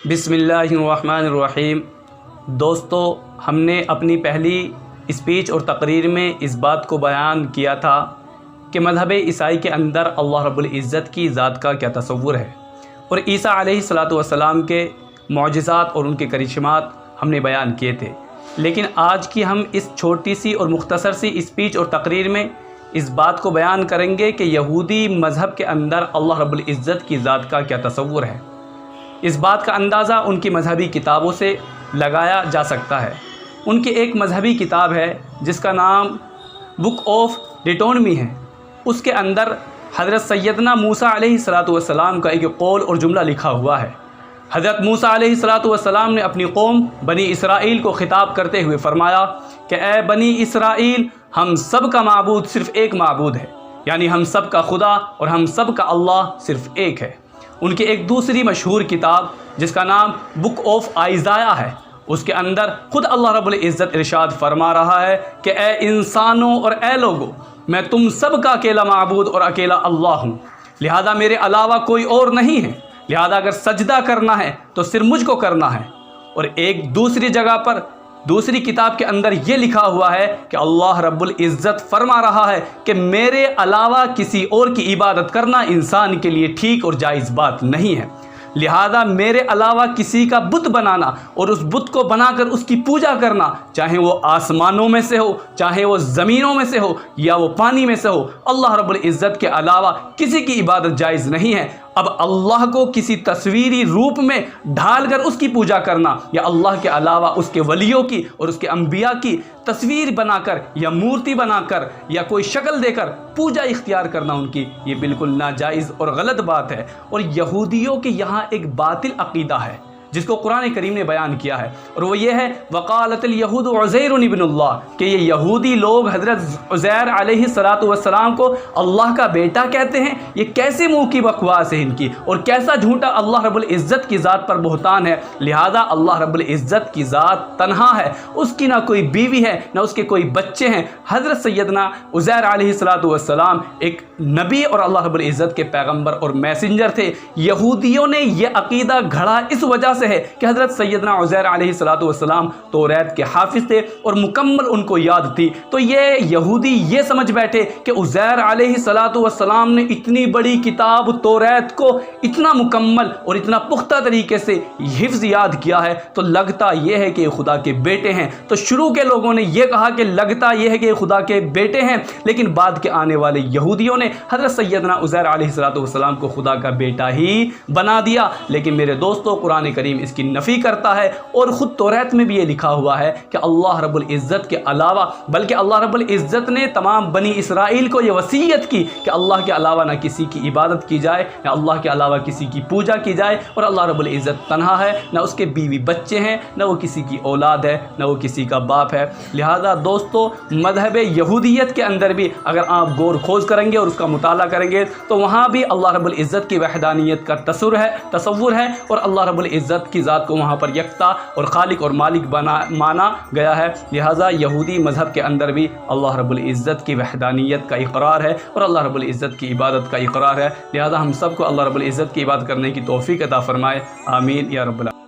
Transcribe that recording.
بسم اللہ الرحمن الرحیم۔ دوستو، ہم نے اپنی پہلی اسپیچ اور تقریر میں اس بات کو بیان کیا تھا کہ مذہب عیسائی کے اندر اللہ رب العزت کی ذات کا کیا تصور ہے، اور عیسیٰ علیہ السلام کے معجزات اور ان کے کرشمات ہم نے بیان کیے تھے۔ لیکن آج کی ہم اس چھوٹی سی اور مختصر سی اسپیچ اور تقریر میں اس بات کو بیان کریں گے کہ یہودی مذہب کے اندر اللہ رب العزت کی ذات کا کیا تصور ہے۔ اس بات کا اندازہ ان کی مذہبی کتابوں سے لگایا جا سکتا ہے۔ ان کی ایک مذہبی کتاب ہے جس کا نام بک آف ڈیٹونمی ہے۔ اس کے اندر حضرت سیدنا موسیٰ علیہ السلام کا ایک قول اور جملہ لکھا ہوا ہے۔ حضرت موسیٰ علیہ السلام نے اپنی قوم بنی اسرائیل کو خطاب کرتے ہوئے فرمایا کہ اے بنی اسرائیل، ہم سب کا معبود صرف ایک معبود ہے، یعنی ہم سب کا خدا اور ہم سب کا اللہ صرف ایک ہے۔ ان کی ایک دوسری مشہور کتاب جس کا نام بک آف آئزایہ ہے، اس کے اندر خود اللہ رب العزت ارشاد فرما رہا ہے کہ اے انسانوں اور اے لوگوں، میں تم سب کا اکیلا معبود اور اکیلا اللہ ہوں، لہذا میرے علاوہ کوئی اور نہیں ہے، لہذا اگر سجدہ کرنا ہے تو صرف مجھ کو کرنا ہے۔ اور ایک دوسری جگہ پر دوسری کتاب کے اندر یہ لکھا ہوا ہے کہ اللہ رب العزت فرما رہا ہے کہ میرے علاوہ کسی اور کی عبادت کرنا انسان کے لیے ٹھیک اور جائز بات نہیں ہے، لہذا میرے علاوہ کسی کا بت بنانا اور اس بت کو بنا کر اس کی پوجا کرنا، چاہے وہ آسمانوں میں سے ہو، چاہے وہ زمینوں میں سے ہو، یا وہ پانی میں سے ہو، اللہ رب العزت کے علاوہ کسی کی عبادت جائز نہیں ہے۔ اب اللہ کو کسی تصویری روپ میں ڈھال کر اس کی پوجا کرنا، یا اللہ کے علاوہ اس کے ولیوں کی اور اس کے انبیاء کی تصویر بنا کر یا مورتی بنا کر یا کوئی شکل دے کر پوجا اختیار کرنا ان کی، یہ بالکل ناجائز اور غلط بات ہے۔ اور یہودیوں کے یہاں ایک باطل عقیدہ ہے جس کو قرآن کریم نے بیان کیا ہے، اور وہ یہ ہے وقالت الیہود عزیر ابن اللہ، کہ یہ یہودی لوگ حضرت عزیر علیہ السلام کو اللہ کا بیٹا کہتے ہیں۔ یہ کیسے منہ کی بکواس ہے ان کی، اور کیسا جھوٹا اللہ رب العزت کی ذات پر بہتان ہے۔ لہذا اللہ رب العزت کی ذات تنہا ہے، اس کی نہ کوئی بیوی ہے نہ اس کے کوئی بچے ہیں۔ حضرت سیدنا عزیر علیہ السلام ایک نبی اور اللہ رب العزت کے پیغمبر اور میسنجر تھے۔ یہودیوں نے یہ عقیدہ گھڑا اس وجہ سے ہے کہ حضرت سیدنا عزیر علیہ السلام توریت کے حافظ تھے اور مکمل ان کو یاد تھی، تو یہ یہودی یہ سمجھ بیٹھے کہ عزیر علیہ السلام نے اتنی بڑی کتاب توریت کو اتنا مکمل اور اتنا پختہ طریقے سے حفظ یاد کیا ہے، تو لگتا یہ ہے کہ یہ خدا کے بیٹے ہیں۔ تو شروع کے لوگوں نے یہ کہا کہ لگتا یہ ہے کہ یہ خدا کے بیٹے ہیں، لیکن بعد کے آنے والے یہودیوں نے حضرت سیدنا عزیر علیہ السلام کو خدا کا بیٹا ہی بنا دیا۔ لیکن میرے دوستو، قرآن کریم اس کی نفی کرتا ہے، اور خود توریت میں بھی یہ لکھا ہوا ہے کہ اللہ رب العزت کے علاوہ، بلکہ اللہ رب العزت نے تمام بنی اسرائیل کو یہ وصیت کی کہ اللہ کے علاوہ نہ کسی کی عبادت کی جائے، نہ اللہ کے علاوہ کسی کی پوجا کی جائے، اور اللہ رب العزت تنہا ہے، نہ اس کے بیوی بچے ہیں، نہ وہ کسی کی اولاد ہے، نہ وہ کسی کا باپ ہے۔ لہذا دوستو، مذہب یہودیت کے اندر بھی اگر آپ غور خوض کریں گے اور اس کا مطالعہ کریں گے تو وہاں بھی اللہ رب العزت کی وحدانیت کا تصور ہے، اور اللہ رب العزت کی ذات کو وہاں پر یکتا اور خالق اور مالک مانا گیا ہے۔ لہٰذا یہودی مذہب کے اندر بھی اللہ رب العزت کی وحدانیت کا اقرار ہے اور اللہ رب العزت کی عبادت کا اقرار ہے۔ لہٰذا ہم سب کو اللہ رب العزت کی عبادت کرنے کی توفیق عطا فرمائے، آمین یا رب العالمین۔